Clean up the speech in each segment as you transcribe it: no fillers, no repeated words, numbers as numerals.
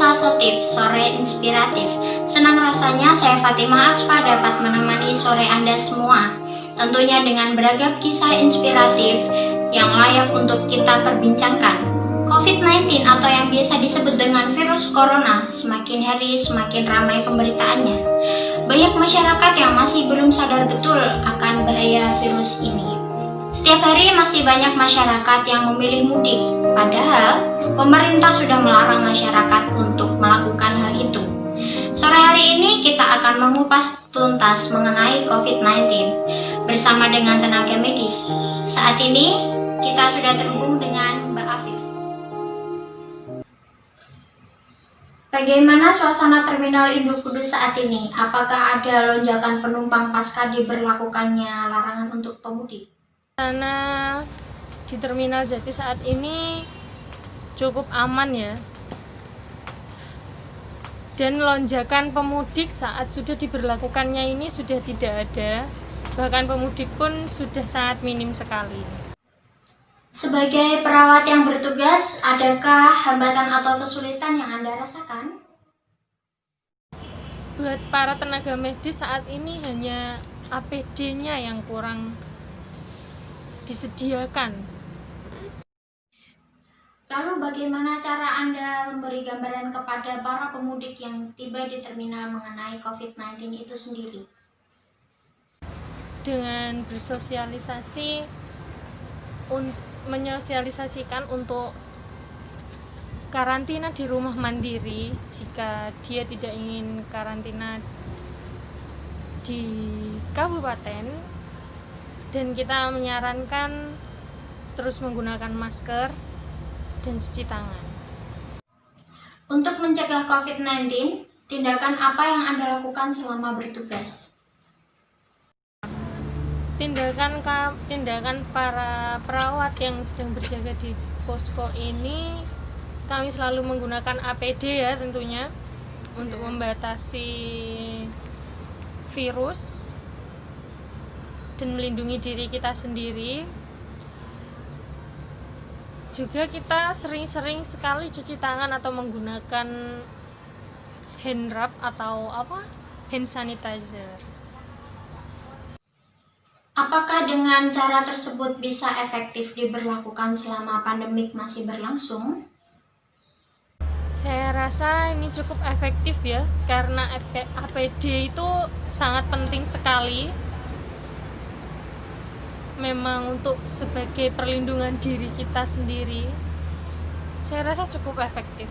Selasa Tips, sore inspiratif. Senang rasanya saya Fatimah Asfa dapat menemani sore Anda semua. Tentunya dengan beragam kisah inspiratif yang layak untuk kita perbincangkan. COVID-19 atau yang biasa disebut dengan virus corona semakin hari semakin ramai pemberitaannya. Banyak masyarakat yang masih belum sadar betul akan bahaya virus ini. Setiap hari masih banyak masyarakat yang memilih mudik, padahal pemerintah sudah melarang masyarakat untuk melakukan hal itu. Sore hari ini kita akan mengupas tuntas mengenai COVID-19 bersama dengan tenaga medis. Saat ini kita sudah terhubung dengan Mbak Afif. Bagaimana suasana Terminal Induk Kudus saat ini? Apakah ada lonjakan penumpang pasca diberlakukannya larangan untuk pemudik? Karena di Terminal Jati saat ini cukup aman ya, dan lonjakan pemudik saat sudah diberlakukannya ini sudah tidak ada, bahkan pemudik pun sudah sangat minim sekali. Sebagai perawat yang bertugas, adakah hambatan atau kesulitan yang Anda rasakan? Buat para tenaga medis saat ini hanya APD-nya yang kurang disediakan. Lalu bagaimana cara Anda memberi gambaran kepada para pemudik yang tiba di terminal mengenai COVID-19 itu sendiri? Dengan bersosialisasi, menyosialisasikan untuk karantina di rumah mandiri jika dia tidak ingin karantina di kabupaten. Dan kita menyarankan terus menggunakan masker dan cuci tangan. Untuk mencegah COVID-19, tindakan apa yang Anda lakukan selama bertugas? Tindakan para perawat yang sedang berjaga di posko ini, kami selalu menggunakan APD ya tentunya, untuk membatasi virus dan melindungi diri kita sendiri. Juga kita sering-sering sekali cuci tangan atau menggunakan hand rub atau hand sanitizer. Apakah dengan cara tersebut bisa efektif diberlakukan selama pandemik masih berlangsung? Saya rasa ini cukup efektif ya, karena APD itu sangat penting sekali. Memang untuk sebagai perlindungan diri kita sendiri, saya rasa cukup efektif.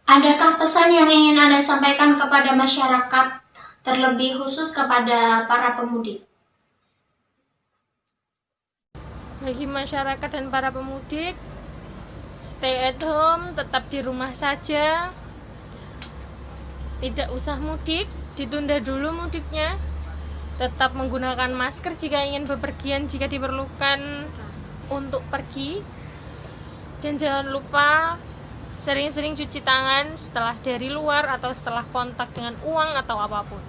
Adakah pesan yang ingin Anda sampaikan kepada masyarakat, terlebih khusus kepada para pemudik? Bagi masyarakat dan para pemudik, stay at home, tetap di rumah saja, tidak usah mudik, ditunda dulu mudiknya. Tetap menggunakan masker jika ingin bepergian, jika diperlukan untuk pergi. Dan jangan lupa sering-sering cuci tangan setelah dari luar atau setelah kontak dengan uang atau apapun.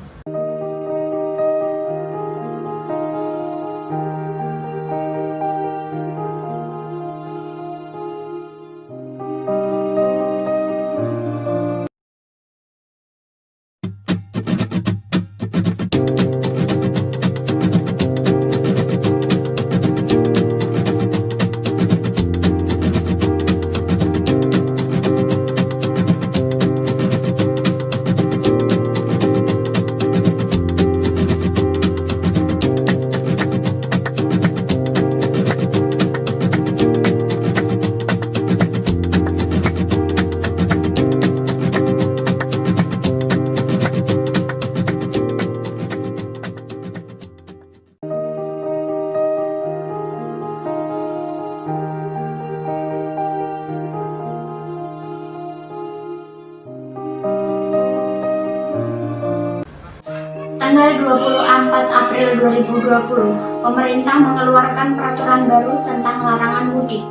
Tanggal 24 April 2020, pemerintah mengeluarkan peraturan baru tentang larangan mudik.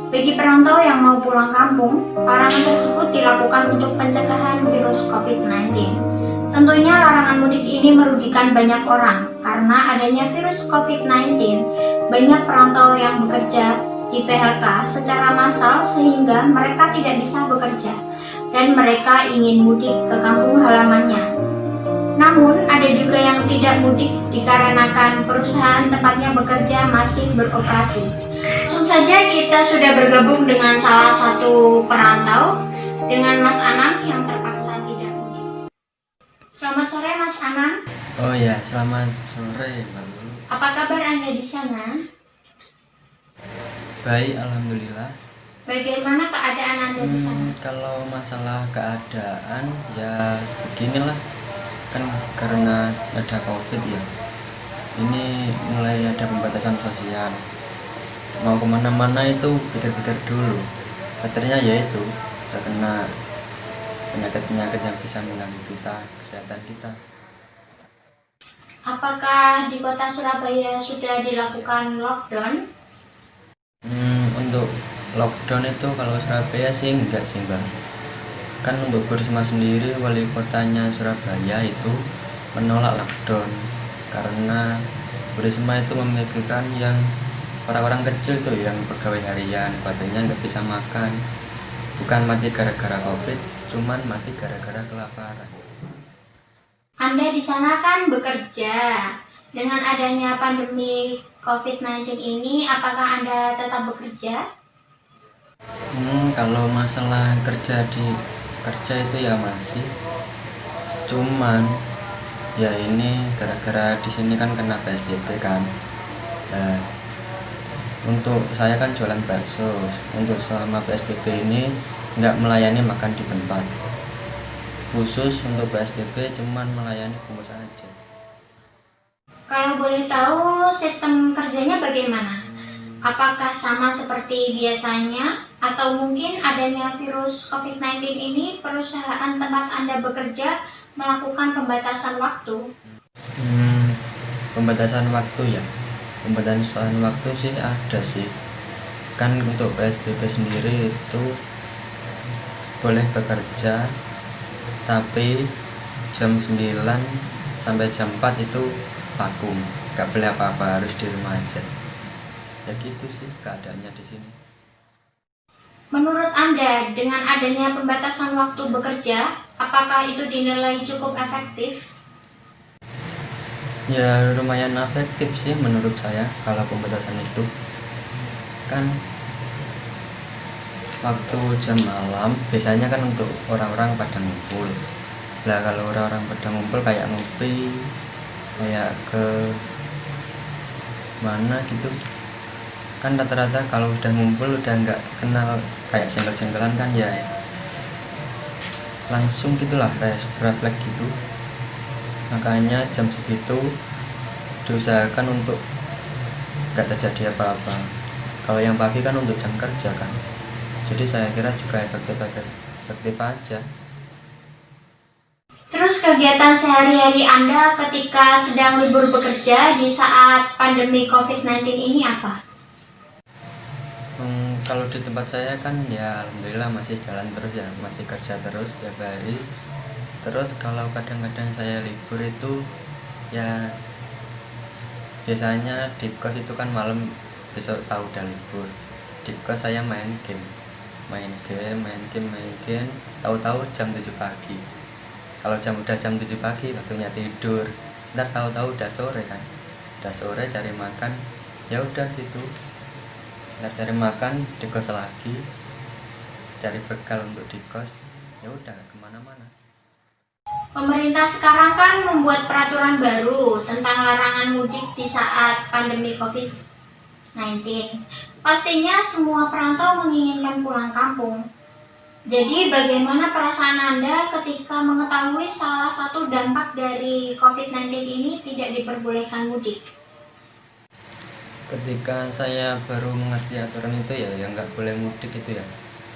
Bagi perantau yang mau pulang kampung, larangan tersebut dilakukan untuk pencegahan virus COVID-19. Tentunya larangan mudik ini merugikan banyak orang, karena adanya virus COVID-19, banyak perantau yang bekerja di PHK secara massal sehingga mereka tidak bisa bekerja dan mereka ingin mudik ke kampung halamannya. Namun ada juga yang tidak mudik dikarenakan perusahaan tempatnya bekerja masih beroperasi. Langsung saja kita sudah bergabung dengan salah satu perantau, dengan Mas Anang yang terpaksa tidak mudik. Selamat sore Mas Anang. Oh ya, selamat sore Mbak Lulu. Apa kabar Anda di sana? Baik, alhamdulillah. Bagaimana keadaan Anda di sana? Kalau masalah keadaan ya beginilah, kan karena ada COVID ya. Ini mulai ada pembatasan sosial. Mau kemana-mana itu pikir-pikir dulu. Akhirnya ya itu terkena penyakit-penyakit yang bisa mengganggu kita, kesehatan kita. Apakah di kota Surabaya sudah dilakukan lockdown? Untuk lockdown itu kalau Surabaya sih enggak sih Mbak. Kan untuk Bu Risma sendiri, wali kotanya Surabaya itu menolak lockdown karena Bu Risma itu memikirkan yang orang-orang kecil tuh yang pegawai harian, katanya nggak bisa makan. Bukan mati gara-gara COVID, cuman mati gara-gara kelaparan. Anda di sana kan bekerja. Dengan adanya pandemi COVID-19 ini, apakah Anda tetap bekerja? Kalau masalah kerja itu ya masih. Cuman ya ini gara-gara di sini kan kena PSBB kan. Untuk saya kan jualan bakso. Untuk selama PSBB ini nggak melayani makan di tempat. Khusus untuk PSBB cuman melayani bungkus aja. Kalau boleh tahu sistem kerjanya bagaimana? Apakah sama seperti biasanya? Atau mungkin adanya virus COVID-19 ini perusahaan tempat Anda bekerja melakukan pembatasan waktu? Pembatasan waktu ya. Pembatasan waktu sih ada sih. Kan untuk PSBB sendiri itu boleh bekerja, tapi jam 9 sampai jam 4 itu vakum, gak boleh apa-apa, harus di rumah aja. Ya gitu sih keadaannya di sini. Menurut Anda, dengan adanya pembatasan waktu bekerja, apakah itu dinilai cukup efektif? Ya lumayan efektif sih menurut saya kalau pembatasan itu. Kan waktu jam malam biasanya kan untuk orang-orang pada ngumpul. Lah kalau orang-orang pada ngumpul kayak ngopi, kayak ke mana gitu, kan rata-rata kalau udah ngumpul udah nggak kenal, kayak senggol-senggolan kan ya langsung gitulah, refleks gitu. Makanya jam segitu diusahakan untuk nggak terjadi apa-apa. Kalau yang pagi kan untuk jam kerja kan, jadi saya kira juga efektif aja. Terus kegiatan sehari-hari Anda ketika sedang libur bekerja di saat pandemi COVID-19 ini apa? Kalau di tempat saya kan ya alhamdulillah masih jalan terus ya, masih kerja terus tiap hari. Terus kalau kadang-kadang saya libur itu ya biasanya di kos itu kan malam, besok tahu udah libur, di kos saya main game, tahu-tahu jam 7 pagi. Kalau udah jam 7 pagi waktunya tidur, ntar tahu-tahu udah sore kan, udah sore cari makan, ya udah gitu. Ntar cari makan di kos lagi, cari bekal untuk di kos, ya udah kemana-mana. Pemerintah sekarang kan membuat peraturan baru tentang larangan mudik di saat pandemi COVID-19. Pastinya semua perantau menginginkan pulang kampung. Jadi bagaimana perasaan Anda ketika mengetahui salah satu dampak dari COVID-19 ini tidak diperbolehkan mudik? Ketika saya baru mengerti aturan itu ya yang nggak boleh mudik itu ya,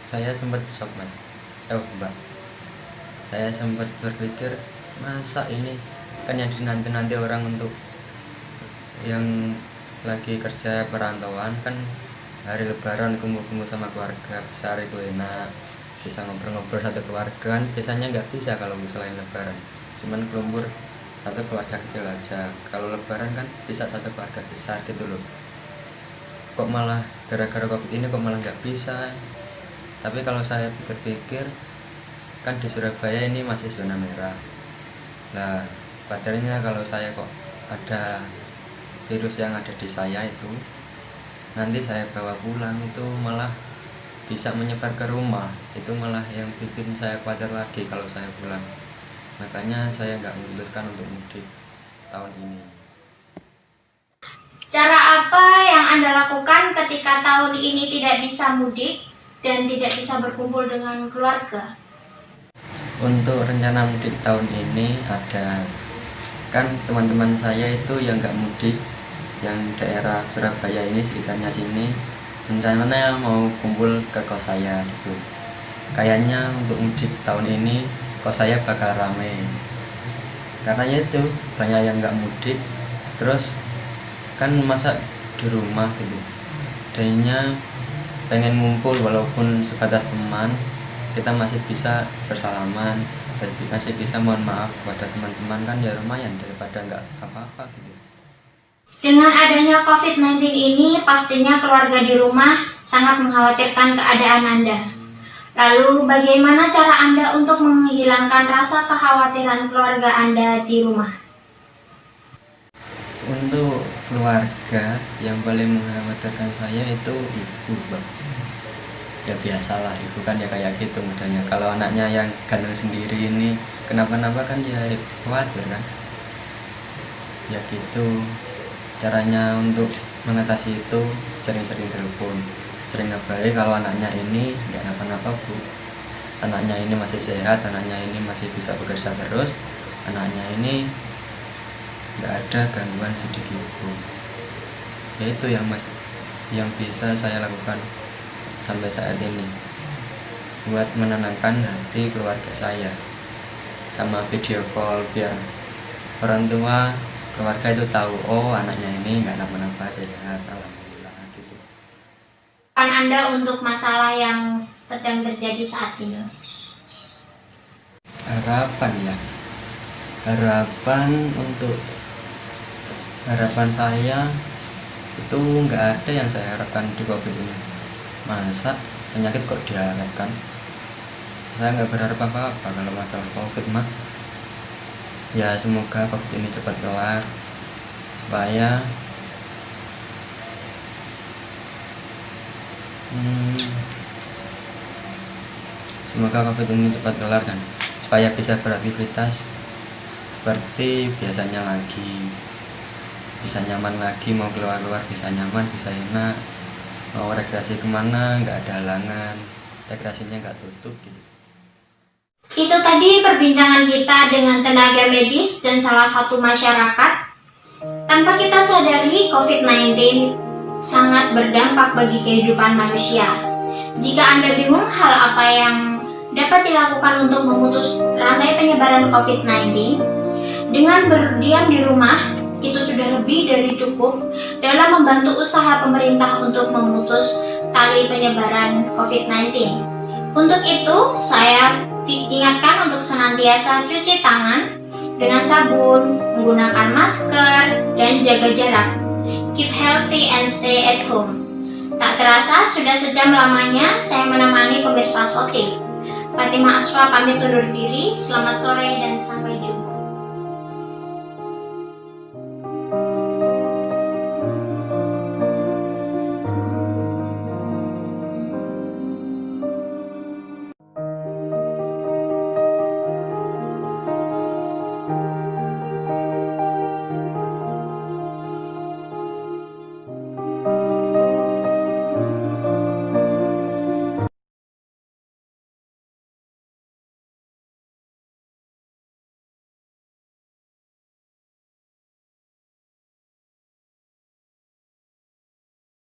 saya sempat shock mas, mbak. Saya sempat berpikir, masa ini kan yang dinanti-nanti orang untuk yang lagi kerja perantauan kan hari lebaran kumpul-kumpul sama keluarga besar itu enak, bisa ngobrol-ngobrol satu keluarga kan biasanya nggak bisa kalau selain lebaran, cuman kumpul satu keluarga kecil aja. Kalau lebaran kan bisa satu keluarga besar gitu loh. kok malah gara-gara covid ini kok malah nggak bisa. Tapi kalau saya pikir-pikir, kan di Surabaya ini masih zona merah. Nah, padarnya kalau saya kok ada virus yang ada di saya itu, nanti saya bawa pulang itu malah bisa menyebar ke rumah. Itu malah yang bikin saya khawatir lagi kalau saya pulang. Makanya saya nggak memutuskan untuk mudik tahun ini. Cara apa yang Anda lakukan ketika tahun ini tidak bisa mudik dan tidak bisa berkumpul dengan keluarga? Untuk rencana mudik tahun ini ada, kan teman-teman saya itu yang nggak mudik, yang daerah Surabaya ini sekitarnya sini, rencananya mau kumpul ke kos saya gitu. Kayaknya untuk mudik tahun ini kos saya bakal rame, karena itu banyak yang nggak mudik, terus kan masa di rumah gitu. Jadinya pengen ngumpul walaupun sebatas teman, kita masih bisa bersalaman dan masih bisa mohon maaf kepada teman-teman, kan ya lumayan daripada nggak apa-apa gitu. Dengan adanya COVID-19 ini, pastinya keluarga di rumah sangat mengkhawatirkan keadaan Anda. Lalu, bagaimana cara Anda untuk menghilangkan rasa kekhawatiran keluarga Anda di rumah? Untuk keluarga yang paling mengkhawatirkan saya itu ibu, Bang. Ya biasalah, ibu kan ya kayak gitu modelnya. Kalau anaknya yang ganteng sendiri ini kenapa-napa kan ya khawatir kan. Ya gitu. Caranya untuk mengatasi itu sering-sering telepon, sering ngabari kalau anaknya ini nggak kenapa-napa, Bu. Anaknya ini masih sehat, anaknya ini masih bisa bekerja terus, anaknya ini nggak ada gangguan sedikit pun. Ya itu yang bisa saya lakukan sampai saat ini buat menenangkan hati keluarga saya, sama video call biar orang tua keluarga itu tahu, oh anaknya ini nggak kenapa-napa, sehat, alhamdulillah gitu. Harapan Anda untuk masalah yang sedang terjadi saat ini? Harapan saya itu nggak ada yang saya harapkan di COVID ini. Masa penyakit kok diharapkan? Saya nggak berharap apa-apa kalau masalah COVID mah. Ya semoga COVID ini cepat kelar supaya kan, supaya bisa beraktivitas seperti biasanya lagi, bisa nyaman lagi, mau keluar bisa nyaman, bisa enak, mau rekreasi kemana nggak ada halangan, rekreasinya nggak tutup gitu. Itu tadi perbincangan kita dengan tenaga medis dan salah satu masyarakat. Tanpa kita sadari, COVID-19 sangat berdampak bagi kehidupan manusia. Jika Anda bingung hal apa yang dapat dilakukan untuk memutus rantai penyebaran COVID-19, dengan berdiam di rumah, itu sudah lebih dari cukup dalam membantu usaha pemerintah untuk memutus tali penyebaran COVID-19. Untuk itu, saya diingatkan untuk senantiasa cuci tangan dengan sabun, menggunakan masker, dan jaga jarak. Keep healthy and stay at home. Tak terasa sudah sejam lamanya saya menemani pemirsa Sotif. Fatimah Asfa pamit undur diri. Selamat sore dan sampai jumpa.